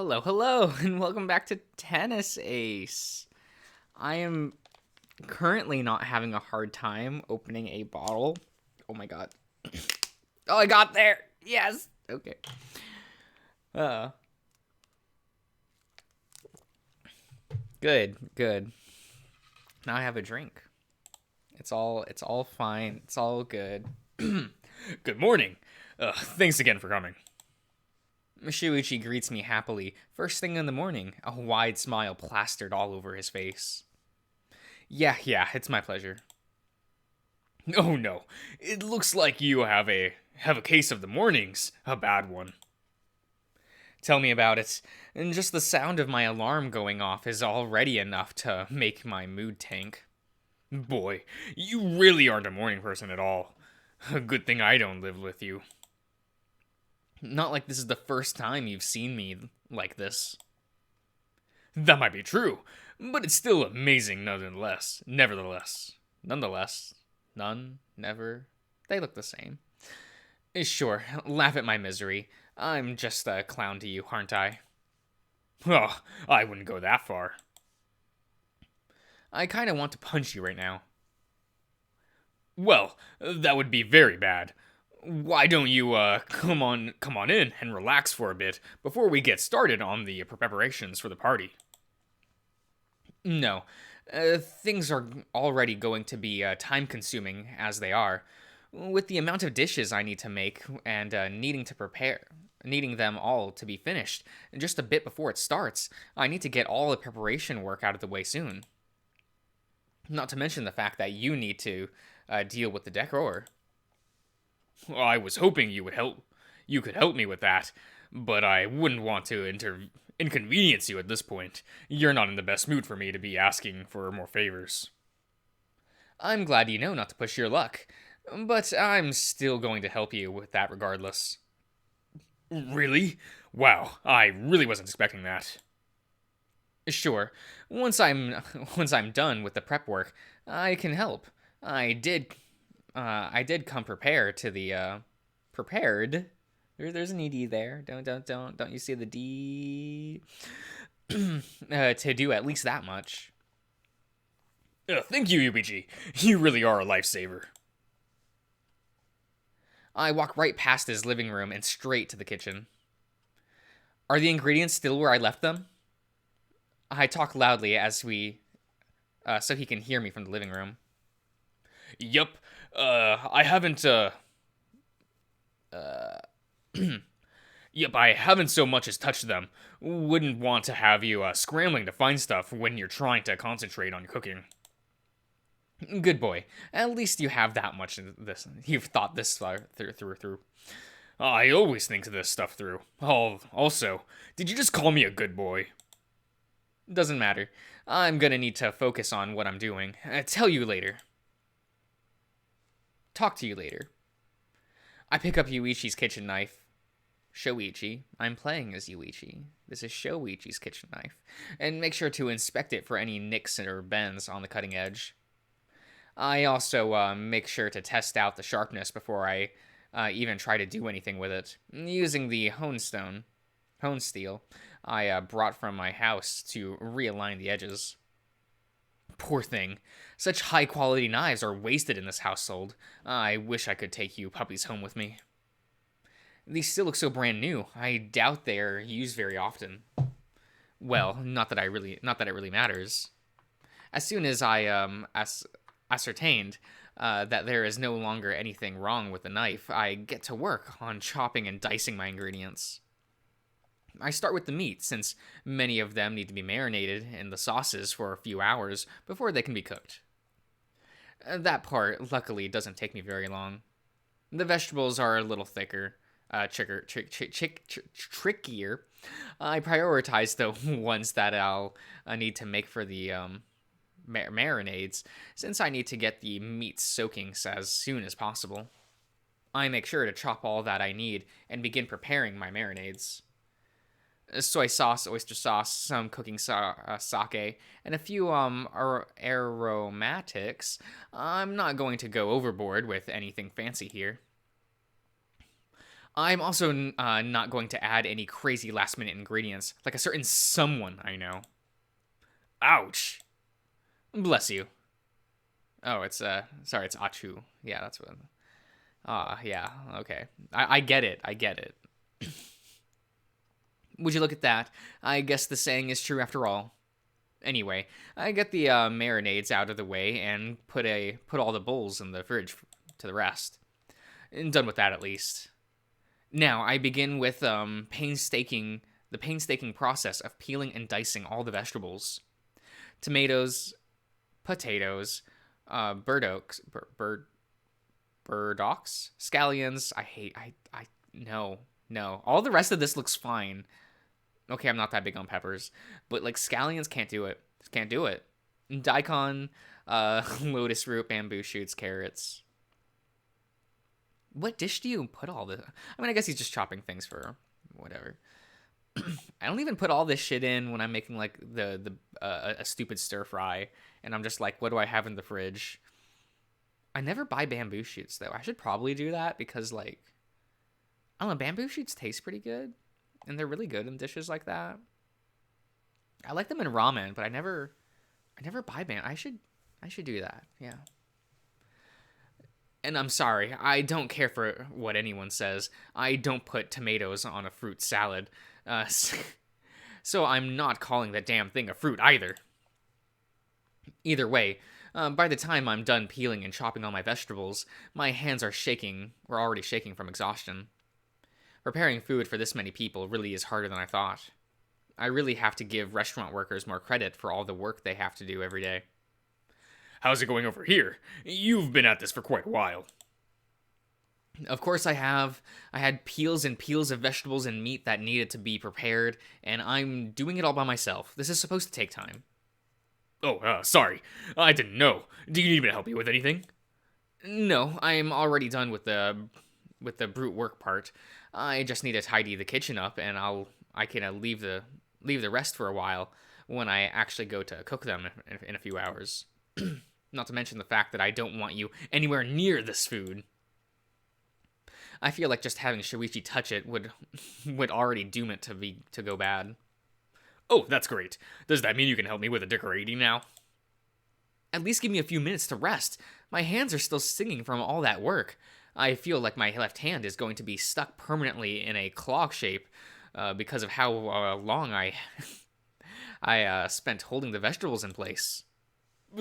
Hello, and welcome back to Tennis Ace. I am currently not having a hard time opening a bottle. Oh my god. Oh, I got there! Yes! Okay. Uh. Good. Now I have a drink. It's all fine. It's all good. Good morning. Thanks again for coming. Shuichi greets me happily, first thing in the morning, a wide smile plastered all over his face. Yeah, it's my pleasure. Oh no, it looks like you have a case of the mornings, a bad one. Tell me about it. And just the sound of my alarm going off is already enough to make my mood tank. Boy, you really aren't a morning person at all. A good thing I don't live with you. Not like this is the first time you've seen me like this. That might be true, but it's still amazing Nonetheless, none, never, they look the same. Sure, laugh at my misery. I'm just a clown to you, aren't I? Oh, I wouldn't go that far. I kinda want to punch you right now. Well, that would be very bad. Why don't you come on in and relax for a bit before we get started on the preparations for the party? No, things are already going to be time consuming as they are. With the amount of dishes I need to make and needing them all to be finished just a bit before it starts, I need to get all the preparation work out of the way soon. Not to mention the fact that you need to deal with the decor. I was hoping you could help me with that, but I wouldn't want to inconvenience you at this point. You're not in the best mood for me to be asking for more favors. I'm glad you know not to push your luck, but I'm still going to help you with that regardless. Really? Wow, I really wasn't expecting that. Sure, once I'm once I'm done with the prep work, I can help. I did come prepared to the prepared. There's an ed there. Don't you see the d? To do at least that much. Thank you, Yubichi. You really are a lifesaver. I walk right past his living room and straight to the kitchen. Are the ingredients still where I left them? I talk loudly so he can hear me from the living room. Yup. I haven't, Yep, I haven't so much as touched them. Wouldn't want to have you, scrambling to find stuff when you're trying to concentrate on cooking. Good boy. At least you have that much of this. You've thought this through. I always think this stuff through. Also, did you just call me a good boy? Doesn't matter. I'm gonna need to focus on what I'm doing. Tell you later. Talk to you later. I pick up Yuichi's kitchen knife. Shoichi. I'm playing as Yuichi. This is Shoichi's kitchen knife. And make sure to inspect it for any nicks or bends on the cutting edge. I also make sure to test out the sharpness before I even try to do anything with it. Using the hone steel I brought from my house to realign the edges. Poor thing. Such high quality knives are wasted in this household. I wish I could take you puppies home with me. These still look so brand new. I doubt they're used very often. Well, not that it really matters. As soon as I ascertained that there is no longer anything wrong with the knife, I get to work on chopping and dicing my ingredients. I start with the meat, since many of them need to be marinated in the sauces for a few hours before they can be cooked. That part, luckily, doesn't take me very long. The vegetables are a little trickier. I prioritize the ones that I'll need to make for the marinades, since I need to get the meat soaking as soon as possible. I make sure to chop all that I need and begin preparing my marinades. Soy sauce, oyster sauce, some cooking sake, and a few aromatics. I'm not going to go overboard with anything fancy here. I'm also not going to add any crazy last minute ingredients, like a certain someone I know. Ouch. Bless you. Oh, it's sorry, it's Achu. Yeah, that's what. Yeah, okay. I get it. I get it. Would you look at that? I guess the saying is true after all. Anyway, I get the marinades out of the way and put all the bowls in the fridge to the rest. And done with that at least. Now I begin with the painstaking process of peeling and dicing all the vegetables: tomatoes, potatoes, burdocks, burdocks, scallions. I no. All the rest of this looks fine. Okay, I'm not that big on peppers, but like scallions can't do it. Can't do it. Daikon, lotus root, bamboo shoots, carrots. What dish do you put all this? I mean, I guess he's just chopping things for whatever. I don't even put all this shit in when I'm making like the a stupid stir fry, and I'm just like, what do I have in the fridge? I never buy bamboo shoots though. I should probably do that because like I don't know, bamboo shoots taste pretty good, and they're really good in dishes like that. I like them in ramen, but I never buy I should do that. Yeah. And I'm sorry, I don't care for what anyone says. I don't put tomatoes on a fruit salad. So I'm not calling the damn thing a fruit either. Either way, by the time I'm done peeling and chopping all my vegetables, my hands are shaking, or already shaking from exhaustion. Preparing food for this many people really is harder than I thought. I really have to give restaurant workers more credit for all the work they have to do every day. How's it going over here? You've been at this for quite a while. Of course I have. I had peels and peels of vegetables and meat that needed to be prepared, and I'm doing it all by myself. This is supposed to take time. Oh, sorry. I didn't know. Do you need me to help you with anything? No, I'm already done with the brute work part. I just need to tidy the kitchen up, and I can leave the rest for a while when I actually go to cook them in a few hours. Not to mention the fact that I don't want you anywhere near this food. I feel like just having Shuichi touch it would already doom it to go bad. Oh, that's great. Does that mean you can help me with the decorating now? At least give me a few minutes to rest. My hands are still stinging from all that work. I feel like my left hand is going to be stuck permanently in a claw shape because of how long I spent holding the vegetables in place.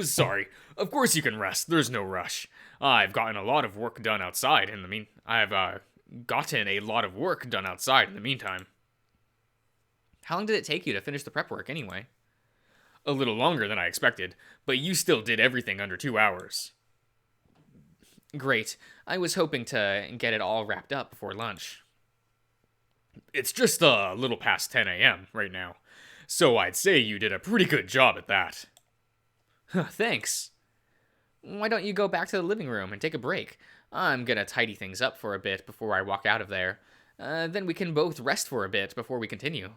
Sorry. Of course you can rest. There's no rush. I've gotten a lot of work done outside in the meantime. How long did it take you to finish the prep work anyway? A little longer than I expected, but you still did everything under 2 hours. Great. I was hoping to get it all wrapped up before lunch. It's just a little past 10 a.m. right now, so I'd say you did a pretty good job at that. Thanks. Why don't you go back to the living room and take a break? I'm gonna tidy things up for a bit before I walk out of there. Then we can both rest for a bit before we continue.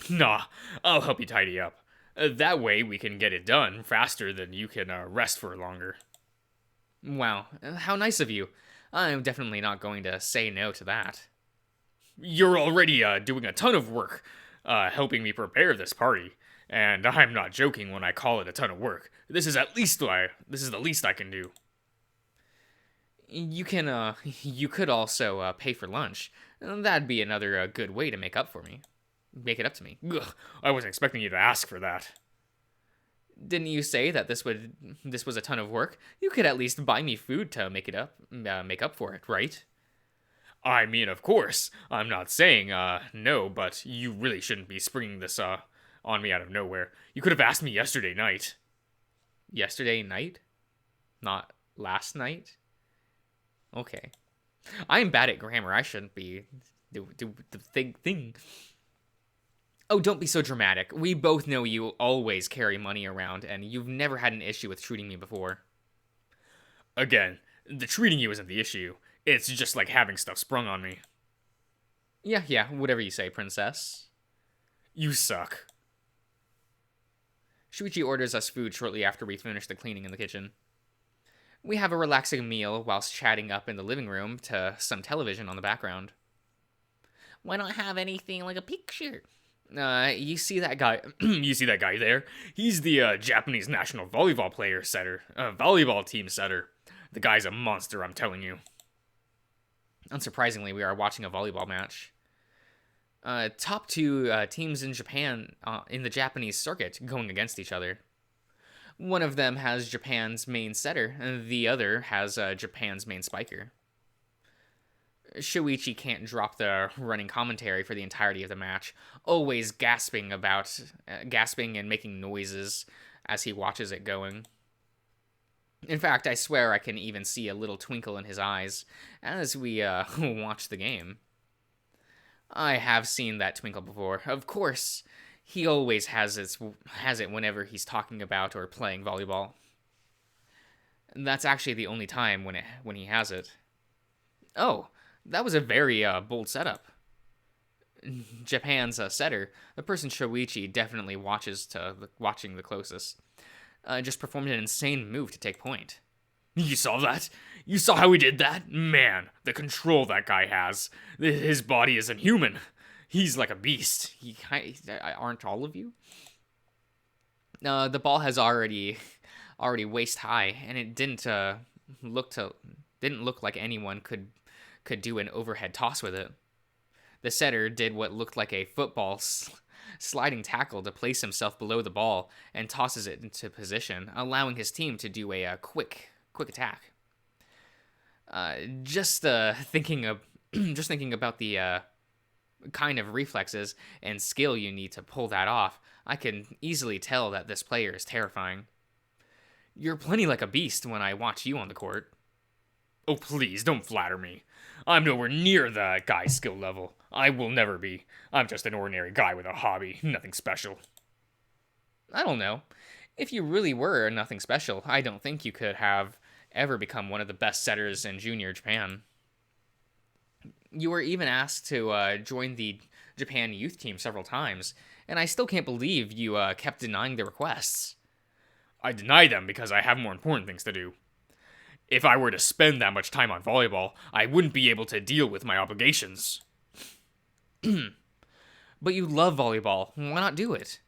Nah, I'll help you tidy up. That way we can get it done faster than you can rest for longer. Wow, how nice of you. I'm definitely not going to say no to that. You're already doing a ton of work helping me prepare this party. And I'm not joking when I call it a ton of work. This is the least I can do. You could also pay for lunch. That'd be another good way to make it up to me. Ugh, I wasn't expecting you to ask for that. Didn't you say that this was a ton of work? You could at least buy me food to make up for it, right? I mean, of course. I'm not saying no, but you really shouldn't be springing this on me out of nowhere. You could have asked me yesterday night. Yesterday night? Not last night? Okay. I'm bad at grammar. I shouldn't be do the thing. Oh, don't be so dramatic. We both know you always carry money around, and you've never had an issue with treating me before. Again, the treating you isn't the issue. It's just like having stuff sprung on me. Yeah, whatever you say, princess. You suck. Shuichi orders us food shortly after we finish the cleaning in the kitchen. We have a relaxing meal whilst chatting up in the living room to some television on the background. Why not have anything like a picture? You see that guy? You see that guy there? He's the Japanese national volleyball player setter, volleyball team setter. The guy's a monster, I'm telling you. Unsurprisingly, we are watching a volleyball match. Top two teams in Japan in the Japanese circuit going against each other. One of them has Japan's main setter, and the other has Japan's main spiker. Shoichi can't drop the running commentary for the entirety of the match, always gasping and making noises as he watches it going. In fact, I swear I can even see a little twinkle in his eyes as we watch the game. I have seen that twinkle before. Of course, he always has it whenever he's talking about or playing volleyball. And that's actually the only time when he has it. Oh, that was a very bold setup. Japan's setter, the person Shoichi definitely watching the closest, just performed an insane move to take point. You saw that? You saw how he did that? Man, the control that guy has. His body is inhuman. He's like a beast. Aren't all of you? The ball has already waist high, and it didn't look like anyone could do an overhead toss with it. The setter did what looked like a football sliding tackle to place himself below the ball and tosses it into position, allowing his team to do a quick attack. Just thinking about the kind of reflexes and skill you need to pull that off, I can easily tell that this player is terrifying. You're plenty like a beast when I watch you on the court. Oh, please, don't flatter me. I'm nowhere near that guy's skill level. I will never be. I'm just an ordinary guy with a hobby, nothing special. I don't know. If you really were nothing special, I don't think you could have ever become one of the best setters in junior Japan. You were even asked to join the Japan youth team several times, and I still can't believe you kept denying the requests. I deny them because I have more important things to do. If I were to spend that much time on volleyball, I wouldn't be able to deal with my obligations. But you love volleyball. Why not do it?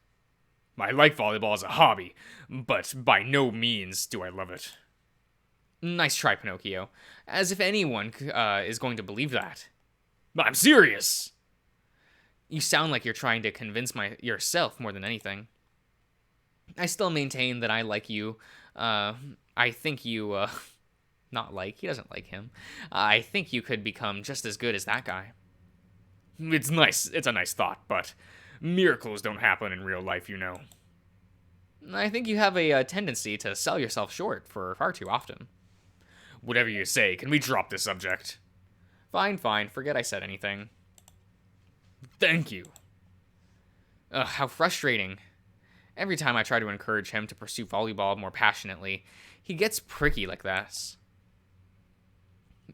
I like volleyball as a hobby, but by no means do I love it. Nice try, Pinocchio. As if anyone is going to believe that. I'm serious! You sound like you're trying to convince yourself more than anything. I still maintain that I like you. I think you, he doesn't like him. I think you could become just as good as that guy. It's nice. It's a nice thought, but miracles don't happen in real life, you know. I think you have a tendency to sell yourself short for far too often. Whatever you say, can we drop this subject? Fine. Forget I said anything. Thank you. How frustrating. Every time I try to encourage him to pursue volleyball more passionately, he gets pricky like this.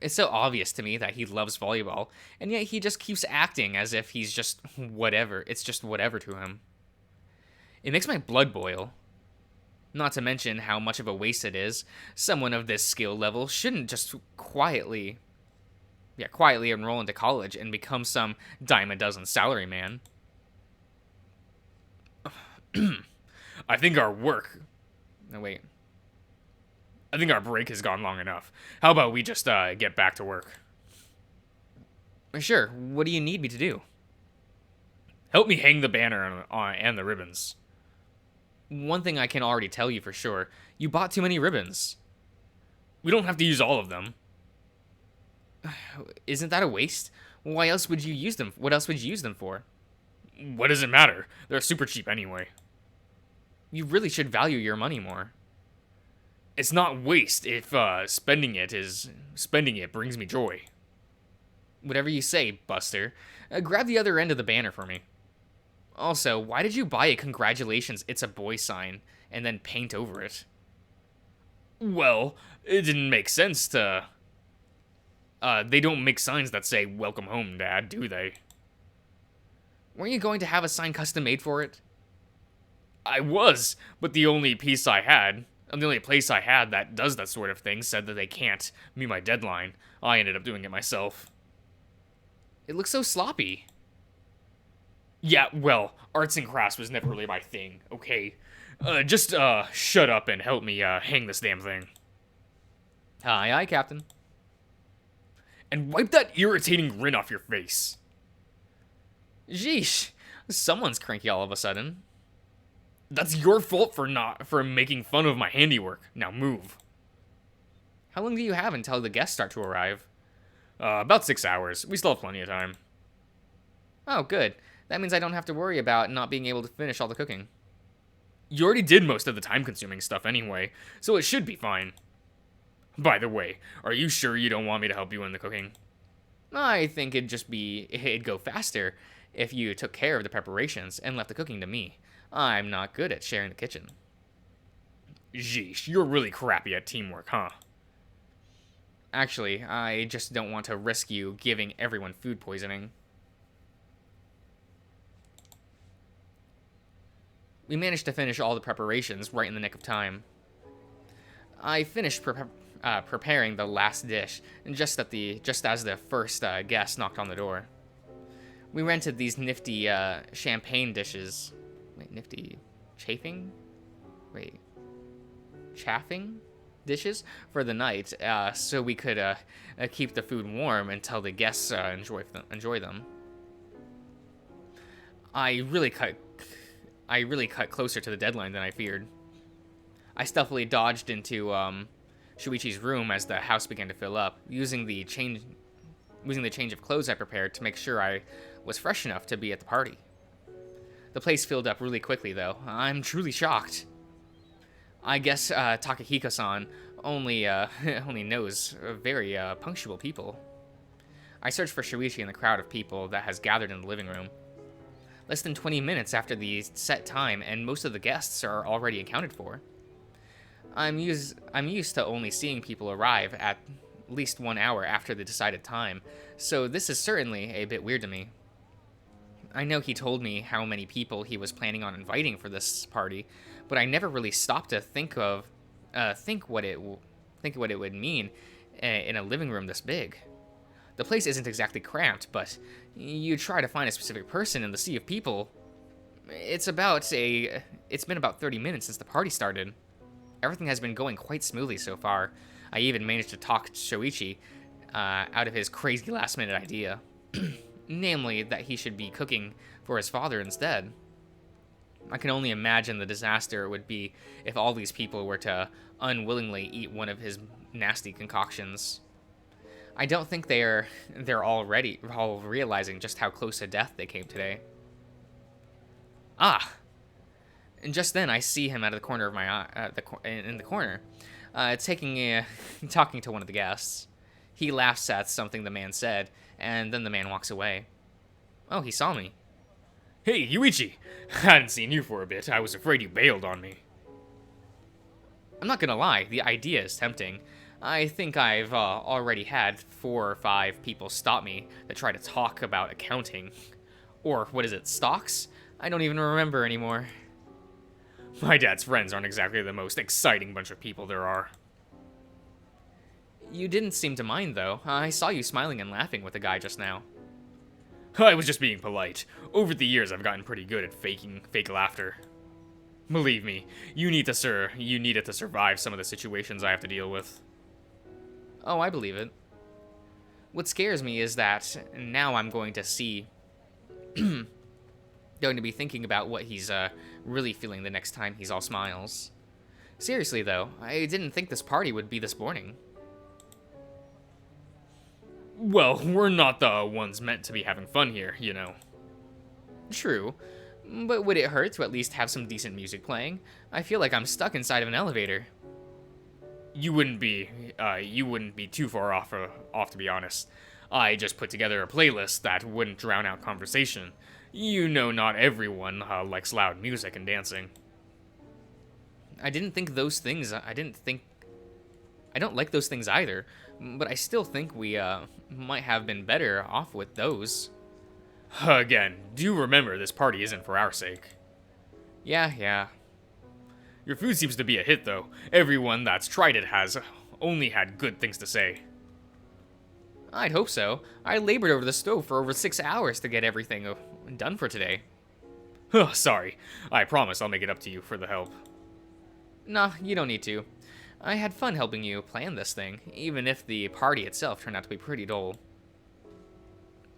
It's so obvious to me that he loves volleyball, and yet he just keeps acting as if he's just whatever. It's just whatever to him. It makes my blood boil. Not to mention how much of a waste it is. Someone of this skill level shouldn't just quietly enroll into college and become some dime a dozen salary man. I think our work... No, wait. I think our break has gone long enough. How about we just get back to work? Sure. What do you need me to do? Help me hang the banner and the ribbons. One thing I can already tell you for sure. You bought too many ribbons. We don't have to use all of them. Isn't that a waste? Why else would you use them? What else would you use them for? What does it matter? They're super cheap anyway. You really should value your money more. It's not waste if spending it brings me joy. Whatever you say, Buster. Grab the other end of the banner for me. Also, why did you buy a congratulations it's a boy sign and then paint over it? Well, it didn't make sense to... they don't make signs that say, "Welcome home, Dad," do they? Weren't you going to have a sign custom made for it? I was, but the only place I had that does that sort of thing said that they can't meet my deadline. I ended up doing it myself. It looks so sloppy. Yeah, well, arts and crafts was never really my thing, okay? Just shut up and help me, hang this damn thing. Aye, aye, Captain. And wipe that irritating grin off your face. Jeesh, someone's cranky all of a sudden. That's your fault for making fun of my handiwork. Now move. How long do you have until the guests start to arrive? About 6 hours. We still have plenty of time. Oh, good. That means I don't have to worry about not being able to finish all the cooking. You already did most of the time-consuming stuff anyway, so it should be fine. By the way, are you sure you don't want me to help you in the cooking? I think it'd go faster if you took care of the preparations and left the cooking to me. I'm not good at sharing the kitchen. Jeesh, you're really crappy at teamwork, huh? Actually, I just don't want to risk you giving everyone food poisoning. We managed to finish all the preparations right in the nick of time. I finished preparing the last dish, just as the first guest knocked on the door. We rented these nifty champagne dishes. Wait, nifty chafing? Wait, chaffing dishes for the night, so we could keep the food warm until the guests enjoy them. I really cut closer to the deadline than I feared. I stealthily dodged into Shuichi's room as the house began to fill up, using the change of clothes I prepared to make sure I was fresh enough to be at the party. The place filled up really quickly, though. I'm truly shocked. I guess Takahiko-san only knows very punctual people. I searched for Shuichi in the crowd of people that has gathered in the living room. Less than 20 minutes after the set time, and most of the guests are already accounted for. I'm used to only seeing people arrive at least 1 hour after the decided time, so this is certainly a bit weird to me. I know he told me how many people he was planning on inviting for this party, but I never really stopped to think what it would mean in a living room this big. The place isn't exactly cramped, but you try to find a specific person in the sea of people. It's been about 30 minutes since the party started. Everything has been going quite smoothly so far. I even managed to talk Shoichi out of his crazy last-minute idea. Namely, that he should be cooking for his father instead. I can only imagine the disaster it would be if all these people were to unwillingly eat one of his nasty concoctions. I don't think they're all realizing just how close to death they came today. Ah! And just then, I see him out of the corner of my eye, in the corner, talking to one of the guests. He laughs at something the man said, and then the man walks away. Oh, he saw me. Hey, Yuichi! I hadn't seen you for a bit. I was afraid you bailed on me. I'm not gonna lie, the idea is tempting. I think I've already had 4 or 5 people stop me that try to talk about accounting. Or, what is it, stocks? I don't even remember anymore. My dad's friends aren't exactly the most exciting bunch of people there are. You didn't seem to mind, though. I saw you smiling and laughing with the guy just now. I was just being polite. Over the years, I've gotten pretty good at faking fake laughter. Believe me, you need it to survive some of the situations I have to deal with. Oh, I believe it. What scares me is that now I'm going to be thinking about what he's really feeling the next time he's all smiles. Seriously, though, I didn't think this party would be this boring. Well, we're not the ones meant to be having fun here, you know. True, but would it hurt to at least have some decent music playing? I feel like I'm stuck inside of an elevator. You wouldn't be too far off to be honest. I just put together a playlist that wouldn't drown out conversation. You know, not everyone likes loud music and dancing. I don't like those things either, but I still think we might have been better off with those. Again, do remember this party isn't for our sake. Yeah. Your food seems to be a hit, though. Everyone that's tried it has only had good things to say. I'd hope so. I labored over the stove for over 6 hours to get everything done for today. Oh, sorry. I promise I'll make it up to you for the help. Nah, you don't need to. I had fun helping you plan this thing, even if the party itself turned out to be pretty dull.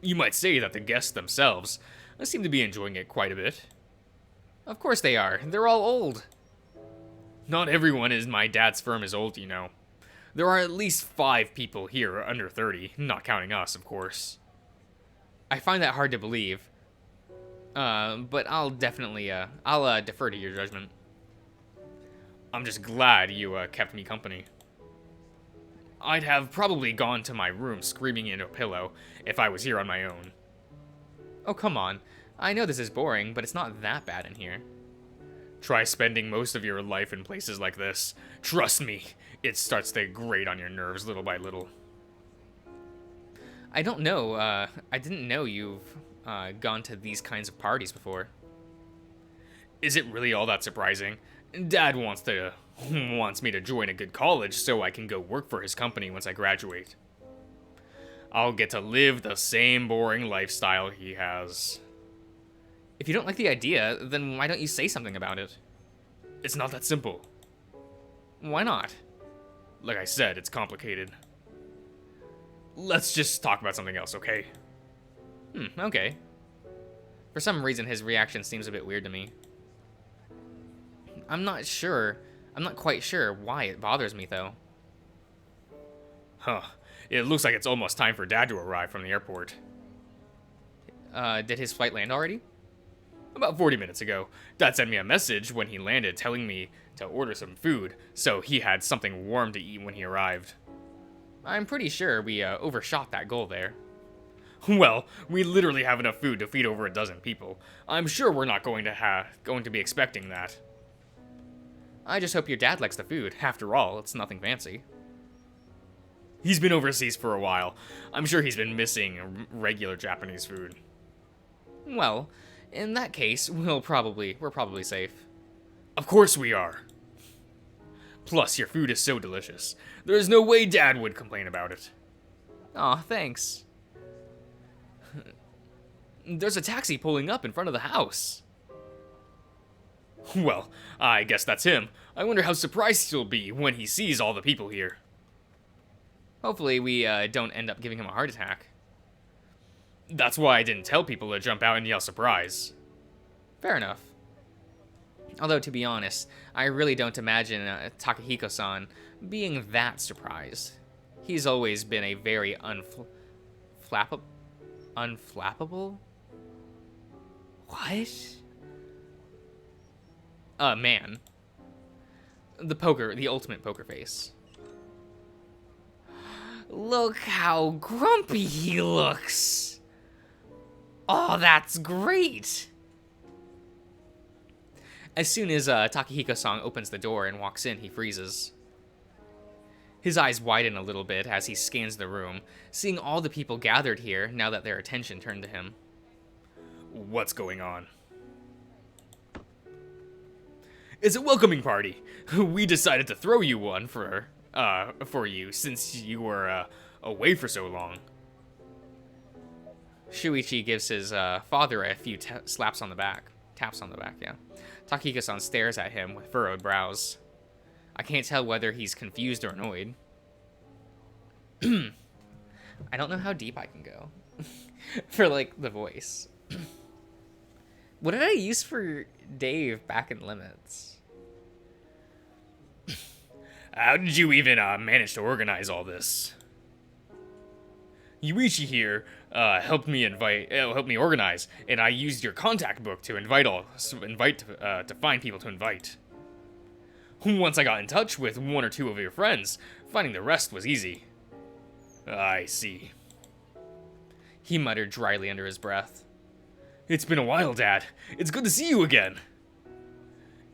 You might say that the guests themselves seem to be enjoying it quite a bit. Of course they are. They're all old. Not everyone in my dad's firm is old, you know. There are at least 5 people here under 30, not counting us, of course. I find that hard to believe. But I'll definitely, I'll defer to your judgment. I'm just glad you kept me company. I'd have probably gone to my room screaming in a pillow if I was here on my own. Oh, come on. I know this is boring, but it's not that bad in here. Try spending most of your life in places like this. Trust me, it starts to grate on your nerves little by little. I don't know, I didn't know you've, gone to these kinds of parties before. Is it really all that surprising? Dad wants me to join a good college so I can go work for his company once I graduate. I'll get to live the same boring lifestyle he has. If you don't like the idea, then why don't you say something about it? It's not that simple. Why not? Like I said, it's complicated. Let's just talk about something else, okay? Okay. For some reason, his reaction seems a bit weird to me. I'm not quite sure why it bothers me, though. Huh. It looks like it's almost time for Dad to arrive from the airport. Did his flight land already? About 40 minutes ago, Dad sent me a message when he landed telling me to order some food, so he had something warm to eat when he arrived. I'm pretty sure we, overshot that goal there. Well, we literally have enough food to feed over a dozen people. I'm sure we're not going to be expecting that. I just hope your dad likes the food. After all, it's nothing fancy. He's been overseas for a while. I'm sure he's been missing regular Japanese food. Well, in that case, we're probably safe. Of course we are. Plus, your food is so delicious. There's no way Dad would complain about it. Aw, thanks. There's a taxi pulling up in front of the house. Well, I guess that's him. I wonder how surprised he'll be when he sees all the people here. Hopefully we don't end up giving him a heart attack. That's why I didn't tell people to jump out and yell surprise. Fair enough. Although, to be honest, I really don't imagine Takahiko-san being that surprised. He's always been a very unflappable? What? Man. The ultimate poker face. Look how grumpy he looks. Oh, that's great. As soon as Takahiko-san opens the door and walks in, he freezes. His eyes widen a little bit as he scans the room, seeing all the people gathered here now that their attention turned to him. What's going on? It's a welcoming party. We decided to throw you one for you since you were away for so long. Shuichi gives his father a few taps on the back, yeah. Takahiko-san stares at him with furrowed brows. I can't tell whether he's confused or annoyed. I don't know how deep I can go for, like, the voice. What did I use for Dave back in Limits? How did you even manage to organize all this? Yuichi here helped me organize, and I used your contact book to to find people to invite. Once I got in touch with one or two of your friends, finding the rest was easy. I see. He muttered dryly under his breath. It's been a while, Dad. It's good to see you again.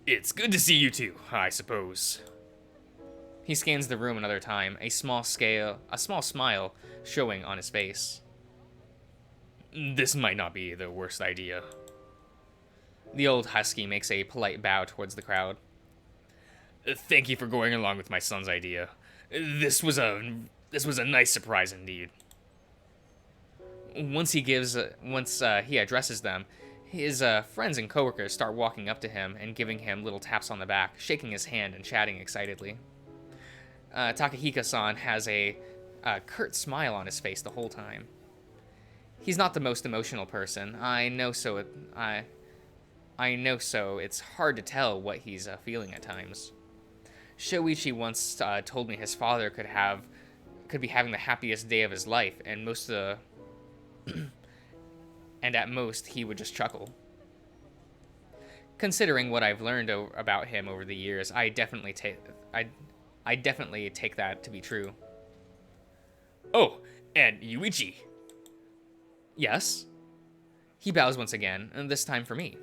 It's good to see you too, I suppose. He scans the room another time, a small smile showing on his face. This might not be the worst idea. The old husky makes a polite bow towards the crowd. Thank you for going along with my son's idea. This was a nice surprise indeed. Once he addresses them, His friends and coworkers start walking up to him and giving him little taps on the back, shaking his hand and chatting excitedly. Takahiko-san has a curt smile on his face the whole time. He's not the most emotional person. I know so. I know so. It's hard to tell what he's feeling at times. Shoichi once told me his father could be having the happiest day of his life, and and at most he would just chuckle. Considering what I've learned about him over the years, I definitely take that to be true. Oh, and Yuichi. Yes. He bows once again, and this time for me.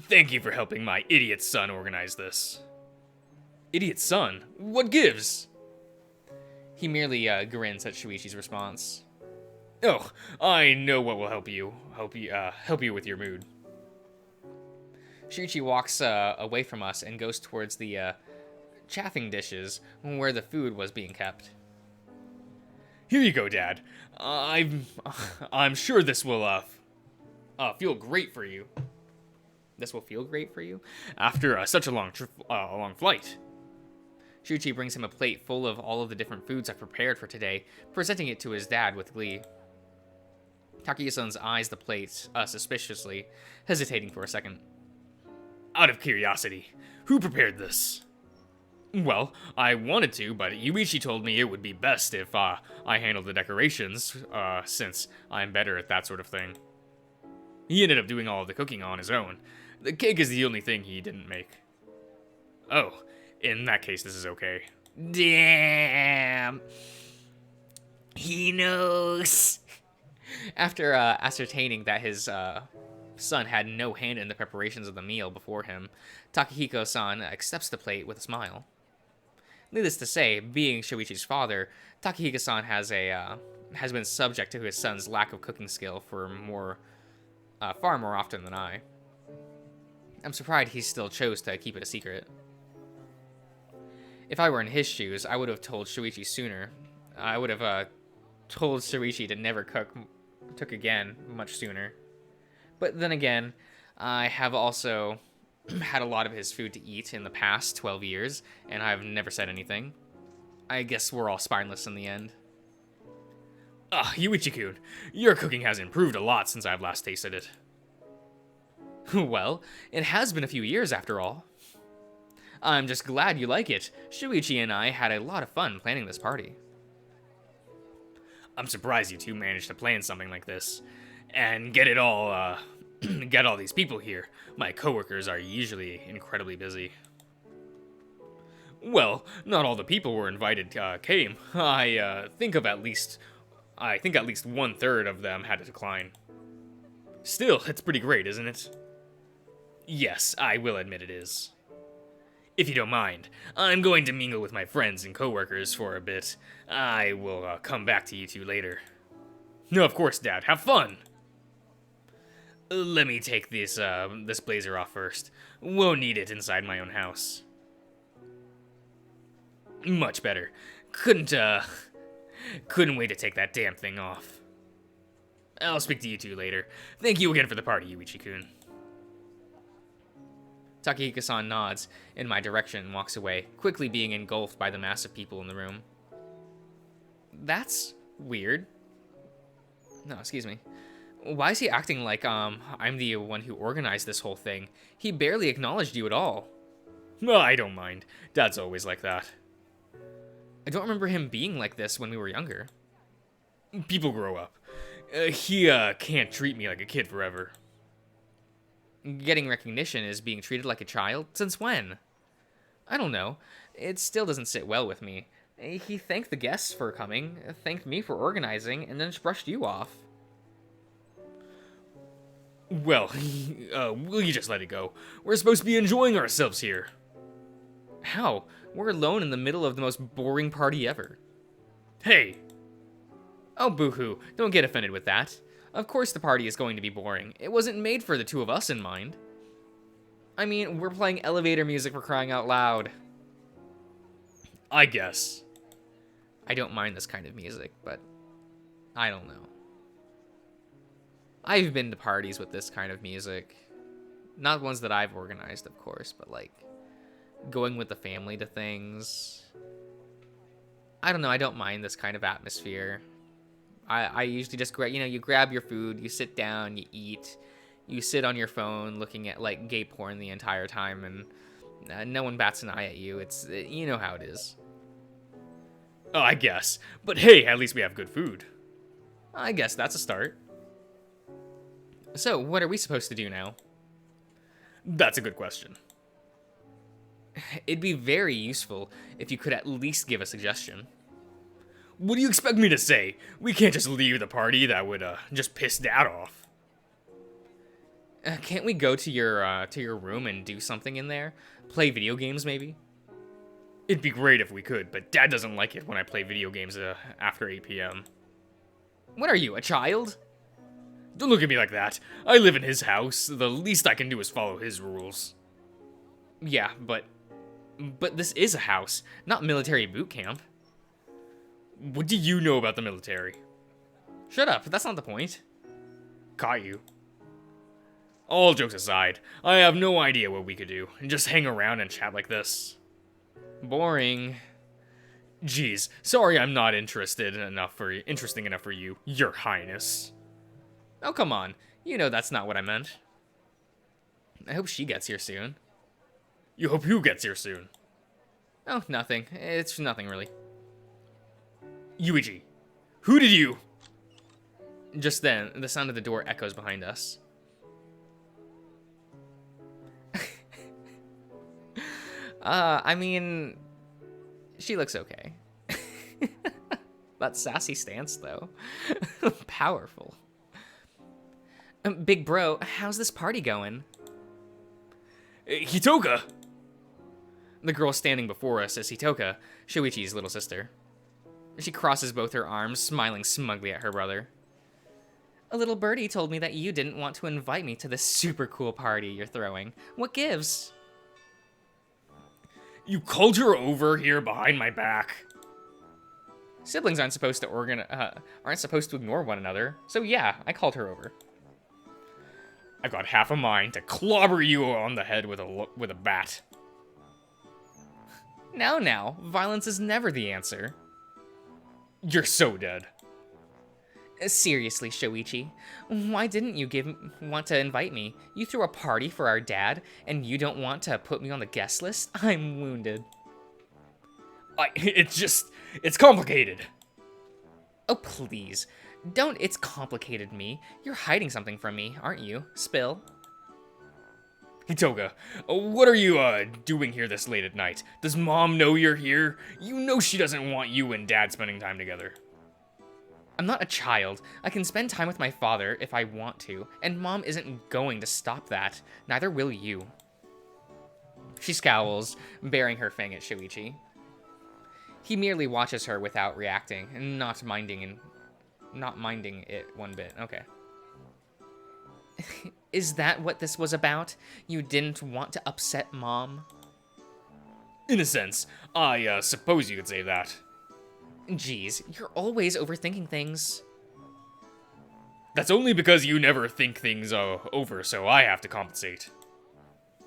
Thank you for helping my idiot son organize this. Idiot son? What gives? He merely grins at Shuichi's response. Oh, I know what will help you with your mood. Shuichi walks away from us and goes towards the chafing dishes where the food was being kept. Here you go, Dad. I'm sure this will feel great for you. This will feel great for you? After such a long flight. Shuichi brings him a plate full of all of the different foods I've prepared for today, presenting it to his dad with glee. Takahiko-san's eyes the plate suspiciously, hesitating for a second. Out of curiosity, who prepared this? Well, I wanted to, but Yuichi told me it would be best if I handled the decorations, since I'm better at that sort of thing. He ended up doing all of the cooking on his own. The cake is the only thing he didn't make. Oh, in that case, this is okay. Damn. He knows. After ascertaining that his son had no hand in the preparations of the meal before him, Takahiko-san accepts the plate with a smile. Needless to say, being Shoichi's father, Takahiko-san has been subject to his son's lack of cooking skill for far more often than I. I'm surprised he still chose to keep it a secret. If I were in his shoes, I would have told Shuichi sooner. I would have told Shuichi to never cook again much sooner. But then again, I have also had a lot of his food to eat in the past 12 years, and I've never said anything. I guess we're all spineless in the end. Yuichi-kun, your cooking has improved a lot since I've last tasted it. Well, it has been a few years after all. I'm just glad you like it. Shuichi and I had a lot of fun planning this party. I'm surprised you two managed to plan something like this. And get all these people here. My coworkers are usually incredibly busy. Well, not all the people were invited came. I think at least 1/3 of them had to decline. Still, it's pretty great, isn't it? Yes, I will admit it is. If you don't mind, I'm going to mingle with my friends and coworkers for a bit. I will come back to you two later. No, of course, Dad. Have fun! Let me take this blazer off first. Won't need it inside my own house. Much better. Couldn't wait to take that damn thing off. I'll speak to you two later. Thank you again for the party, Yuichi-kun. Takahiko-san nods in my direction and walks away, quickly being engulfed by the mass of people in the room. That's weird. No, excuse me. Why is he acting like I'm the one who organized this whole thing? He barely acknowledged you at all. Well, I don't mind. Dad's always like that. I don't remember him being like this when we were younger. People grow up. He can't treat me like a kid forever. Getting recognition is being treated like a child? Since when? I don't know. It still doesn't sit well with me. He thanked the guests for coming, thanked me for organizing, and then just brushed you off. Well, will you just let it go? We're supposed to be enjoying ourselves here. How? We're alone in the middle of the most boring party ever. Hey! Oh, boo-hoo. Don't get offended with that. Of course the party is going to be boring. It wasn't made for the two of us in mind. I mean, we're playing elevator music for crying out loud. I guess. I don't mind this kind of music, but I don't know. I've been to parties with this kind of music. Not ones that I've organized, of course, but like going with the family to things. I don't know, I don't mind this kind of atmosphere. I usually just grab, you grab your food, you sit down, you eat, you sit on your phone looking at like gay porn the entire time, and no one bats an eye at you. You know how it is. Oh, I guess. But hey, at least we have good food. I guess that's a start. So, what are we supposed to do now? That's a good question. It'd be very useful if you could at least give a suggestion. What do you expect me to say? We can't just leave the party. That would just piss Dad off. Can't we go to your room and do something in there? Play video games, maybe? It'd be great if we could, but Dad doesn't like it when I play video games after 8 p.m. What are you, a child? Don't look at me like that. I live in his house. The least I can do is follow his rules. Yeah, but this is a house, not military boot camp. What do you know about the military? Shut up, that's not the point. Caught you. All jokes aside, I have no idea what we could do. Just hang around and chat like this. Boring. Geez, sorry I'm not interesting enough for you, Your Highness. Oh, come on. You know that's not what I meant. I hope she gets here soon. You hope who gets here soon? Oh, nothing. It's nothing, really. Yuichi, who did you... Just then, the sound of the door echoes behind us. I mean... She looks okay. That sassy stance, though. Powerful. Big bro, how's this party going? Hitoka! The girl standing before us is Hitoka, Shuichi's little sister. She crosses both her arms, smiling smugly at her brother. A little birdie told me that you didn't want to invite me to this super cool party you're throwing. What gives? You called her over here behind my back. Siblings aren't supposed to ignore one another, so yeah, I called her over. I've got half a mind to clobber you on the head with a bat. Now, violence is never the answer. You're so dead. Seriously, Shoichi, why didn't you want to invite me? You threw a party for our dad, and you don't want to put me on the guest list? I'm wounded. It's complicated. Oh, please. Don't it's complicated me. You're hiding something from me, aren't you? Spill. Hitoga, what are you, doing here this late at night? Does Mom know you're here? You know she doesn't want you and Dad spending time together. I'm not a child. I can spend time with my father if I want to, and Mom isn't going to stop that. Neither will you. She scowls, baring her fang at Shuichi. He merely watches her without reacting, and not minding it one bit. Okay. Is that what this was about? You didn't want to upset Mom? In a sense, I suppose you could say that. Jeez, you're always overthinking things. That's only because you never think things over, so I have to compensate.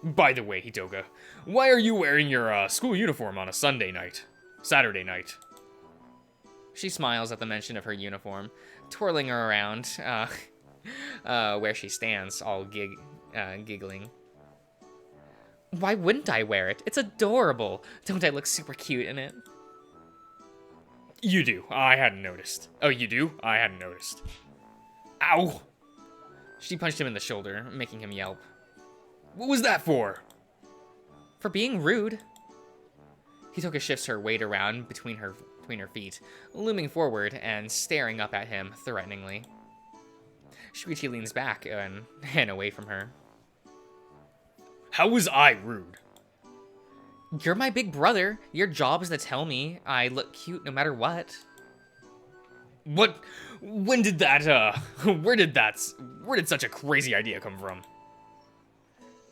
By the way, Hitoga, why are you wearing your school uniform on a Saturday night? She smiles at the mention of her uniform, twirling her around where she stands, all giggling. Why wouldn't I wear it? It's adorable. Don't I look super cute in it? You do. I hadn't noticed. Oh, you do? I hadn't noticed. Ow! She punched him in the shoulder, making him yelp. What was that for? For being rude. Hitoka shifts her weight around between her feet, looming forward and staring up at him threateningly. Shuichi leans back and away from her. How was I rude? You're my big brother. Your job is to tell me I look cute no matter what. What? When did that, where did such a crazy idea come from?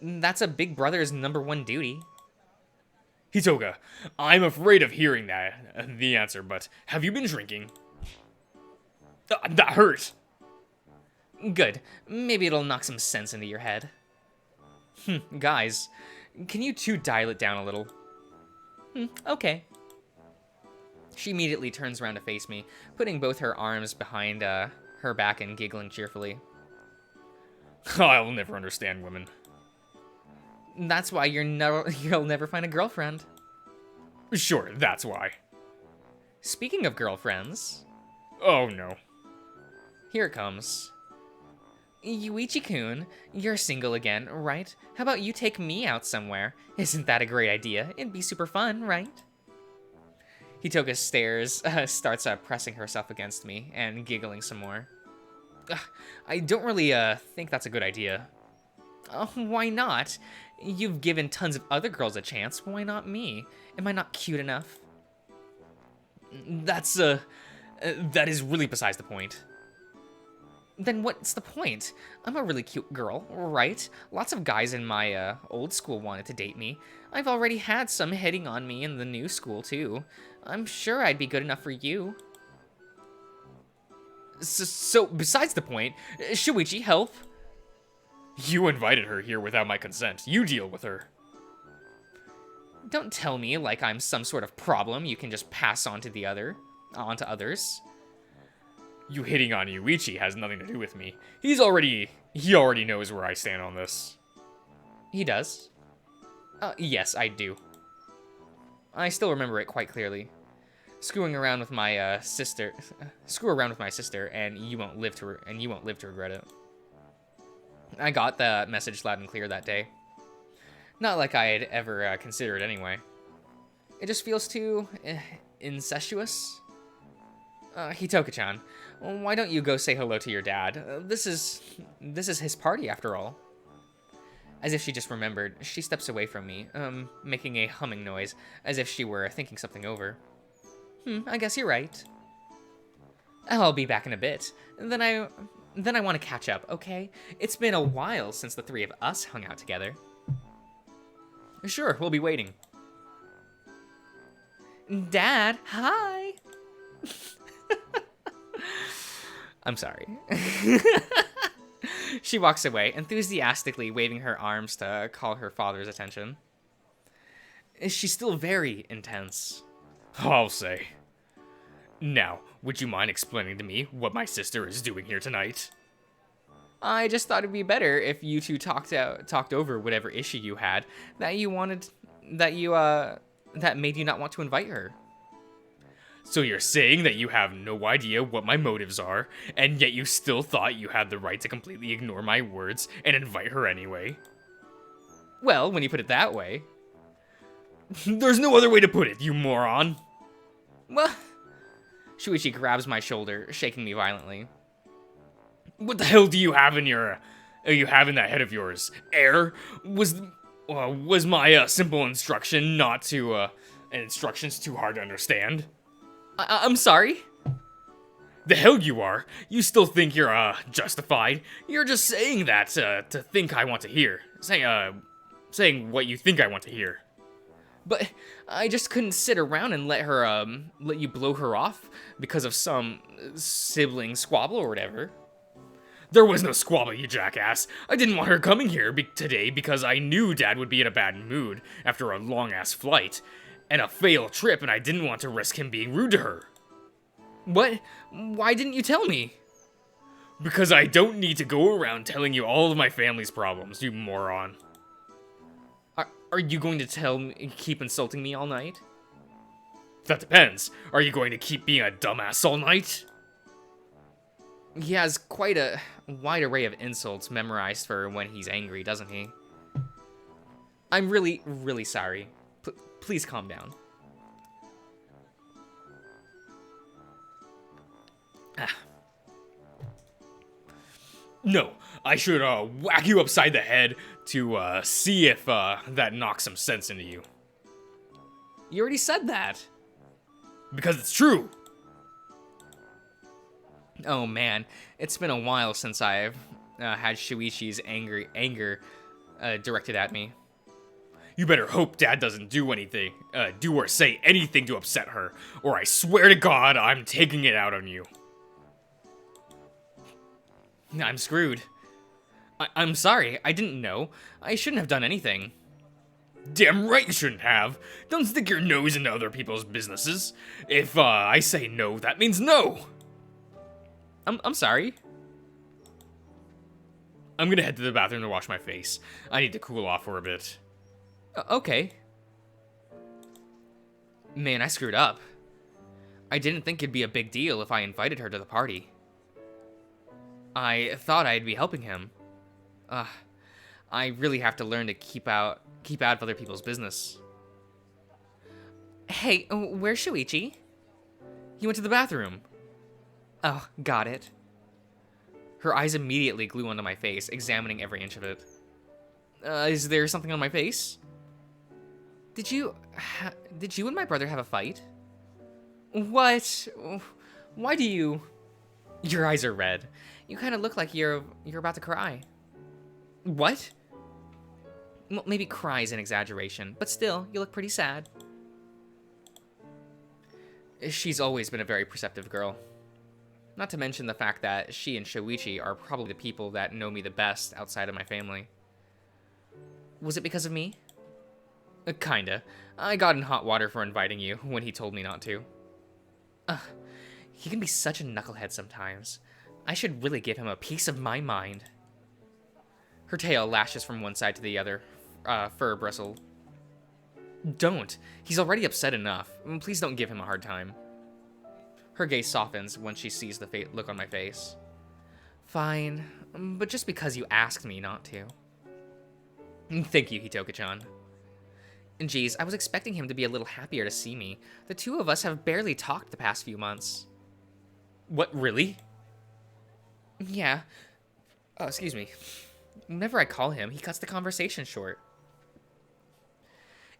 That's a big brother's #1 duty. Hitoga, I'm afraid of hearing the answer, but have you been drinking? That hurt. Good. Maybe it'll knock some sense into your head. Guys, can you two dial it down a little? Okay. She immediately turns around to face me, putting both her arms behind her back and giggling cheerfully. I'll never understand women. That's why you'll never find a girlfriend. Sure, that's why. Speaking of girlfriends, Oh no. here it comes. Yuichi-kun, you're single again, right? How about you take me out somewhere? Isn't that a great idea? It'd be super fun, right? Hitoka starts pressing herself against me and giggling some more. I don't really think that's a good idea. Why not? You've given tons of other girls a chance. Why not me? Am I not cute enough? That is really besides the point. Then what's the point? I'm a really cute girl, right? Lots of guys in my old school wanted to date me. I've already had some hitting on me in the new school, too. I'm sure I'd be good enough for you. So besides the point, Shuichi, help! You invited her here without my consent. You deal with her. Don't tell me like I'm some sort of problem you can just pass on to others. You hitting on Yuichi has nothing to do with me. He already knows where I stand on this. He does? Yes, I do. I still remember it quite clearly. Screw around with my sister, and you won't live to regret it. I got the message loud and clear that day. Not like I had ever considered anyway. It just feels too incestuous. Hitoka-chan, why don't you go say hello to your dad? This is his party after all. As if she just remembered, she steps away from me, making a humming noise, as if she were thinking something over. I guess you're right. I'll be back in a bit. Then I want to catch up, okay? It's been a while since the three of us hung out together. Sure, we'll be waiting. Dad, hi! I'm sorry. She walks away, enthusiastically waving her arms to call her father's attention. She's still very intense. I'll say. Now, would you mind explaining to me what my sister is doing here tonight? I just thought it'd be better if you two talked over whatever issue you had that made you not want to invite her. So you're saying that you have no idea what my motives are, and yet you still thought you had the right to completely ignore my words and invite her anyway? Well, when you put it that way. There's no other way to put it, you moron! Well, Shuichi grabs my shoulder, shaking me violently. What the hell do you have in that head of yours? Air? Was my simple instruction not to, instructions too hard to understand? I'm sorry? The hell you are! You still think you're, justified? You're just saying that, to think I want to hear. Saying what you think I want to hear. But I just couldn't sit around and let you blow her off because of some sibling squabble or whatever. There was no squabble, you jackass. I didn't want her coming here today because I knew Dad would be in a bad mood after a long-ass flight and a failed trip, and I didn't want to risk him being rude to her. What? Why didn't you tell me? Because I don't need to go around telling you all of my family's problems, you moron. Are you going to keep insulting me all night? That depends. Are you going to keep being a dumbass all night? He has quite a wide array of insults memorized for when he's angry, doesn't he? I'm really, really sorry. Please calm down. No, I should whack you upside the head to see if that knocks some sense into you. You already said that. Because it's true. Oh man, it's been a while since I've had Shuichi's anger directed at me. You better hope Dad doesn't do anything, do or say anything to upset her, or I swear to God I'm taking it out on you. I'm screwed. I'm sorry, I didn't know. I shouldn't have done anything. Damn right you shouldn't have. Don't stick your nose into other people's businesses. If I say no, that means no. I'm sorry. I'm gonna head to the bathroom to wash my face. I need to cool off for a bit. Okay. Man, I screwed up. I didn't think it'd be a big deal if I invited her to the party. I thought I'd be helping him. I really have to learn to keep out of other people's business. Hey, where's Shuichi? He went to the bathroom. Oh, got it. Her eyes immediately glue onto my face, examining every inch of it. Is there something on my face? Did you and my brother have a fight? What? Why do you... Your eyes are red. You kind of look like you're about to cry. What? Well, maybe cry is an exaggeration, but still, you look pretty sad. She's always been a very perceptive girl. Not to mention the fact that she and Shoichi are probably the people that know me the best outside of my family. Was it because of me? Kinda. I got in hot water for inviting you when he told me not to. He can be such a knucklehead sometimes. I should really give him a piece of my mind. Her tail lashes from one side to the other, fur bristle. Don't. He's already upset enough. Please don't give him a hard time. Her gaze softens when she sees the look on my face. Fine, but just because you asked me not to. Thank you, Hitoka-chan. Geez, I was expecting him to be a little happier to see me. The two of us have barely talked the past few months. What, really? Yeah. Oh, excuse me. Whenever I call him, he cuts the conversation short.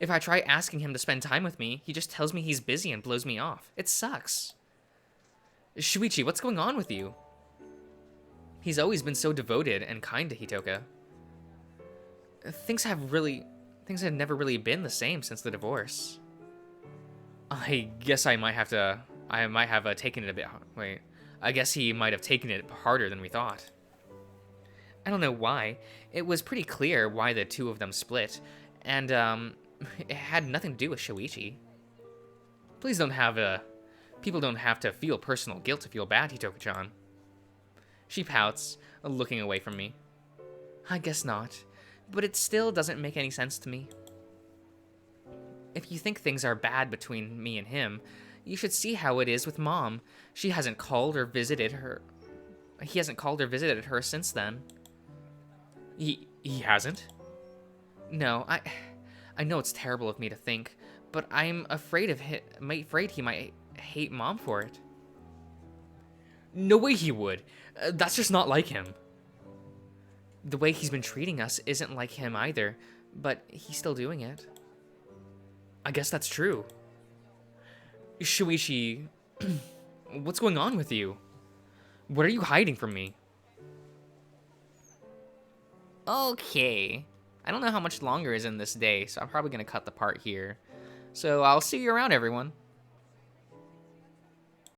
If I try asking him to spend time with me, he just tells me he's busy and blows me off. It sucks. Shuichi, what's going on with you? He's always been so devoted and kind to Hitoka. Things have never really been the same since the divorce. I guess I might have taken it a bit. Wait, I guess he might have taken it harder than we thought. I don't know why. It was pretty clear why the two of them split, and it had nothing to do with Shoichi. Please people don't have to feel personal guilt to feel bad, Hitoka-chan. She pouts, looking away from me. I guess not, but it still doesn't make any sense to me. If you think things are bad between me and him, you should see how it is with Mom. He hasn't called or visited her since then. He hasn't? No, I know it's terrible of me to think, but I'm afraid he might hate Mom for it. No way he would. That's just not like him. The way he's been treating us isn't like him either, but he's still doing it. I guess that's true. Shuichi, what's going on with you? What are you hiding from me? Okay. I don't know how much longer is in this day, so I'm probably going to cut the part here. So I'll see you around, everyone.